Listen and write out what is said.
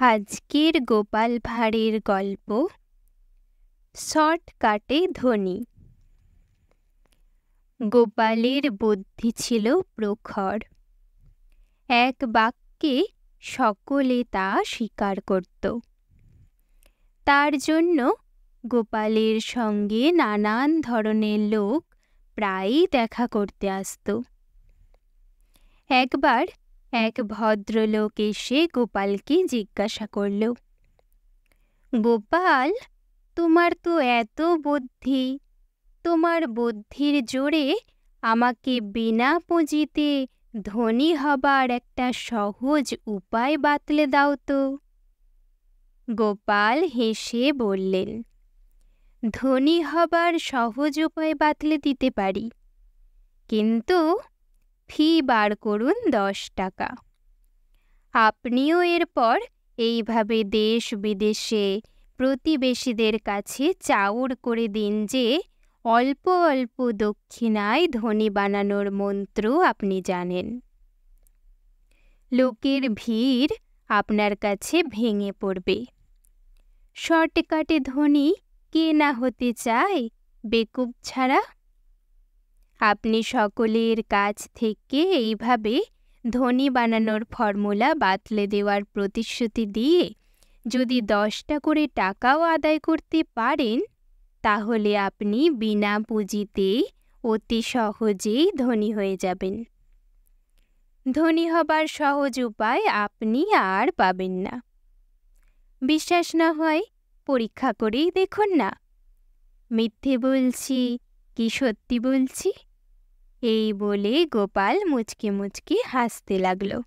আজকের গোপাল ভাঁড়ের গল্প শর্টকাটে ধনী। গোপালের বুদ্ধি ছিল প্রখর। এক বাক্যে সকলে তা স্বীকার করত। তার জন্য গোপালের সঙ্গে নানান ধরনের লোক প্রায়ই দেখা করতে আসত। একবার এক ভদ্রলোক এসে গোপালকে জিজ্ঞাসা করল, গোপাল, তোমার তো এত বুদ্ধি, তোমার বুদ্ধির জোরে আমাকে বিনা পুঁজিতে ধনী হবার একটা সহজ উপায় বাতলে দাও তো। গোপাল হেসে বললেন, ধনী হবার সহজ উপায় বাতলে দিতে পারি, কিন্তু ফি বার করুন 10 টাকা। আপনিও এরপর এইভাবে দেশ বিদেশে প্রতিবেশীদের কাছে চাউর করে দিন যে অল্প অল্প দক্ষিণায় ধনী বানানোর মন্ত্র আপনি জানেন। লোকের ভিড় আপনার কাছে ভেঙে পড়বে। শর্টকাটে ধনী কে না হতে চায় বেকুব ছাড়া? আপনি সকলের কাছ থেকে এইভাবে ধনী বানানোর ফর্মুলা বাতলে দেওয়ার প্রতিশ্রুতি দিয়ে যদি 10টা করে টাকাও আদায় করতে পারেন, তাহলে আপনি বিনা পুঁজিতে অতি সহজেই ধনী হয়ে যাবেন। ধনী হবার সহজ উপায় আপনি আর পাবেন না। বিশ্বাস না হয় পরীক্ষা করেই দেখুন না, মিথ্যে বলছি কি সত্যি বলছি। এই বলে গোপাল মুচকি মুচকি হাসতে লাগলো।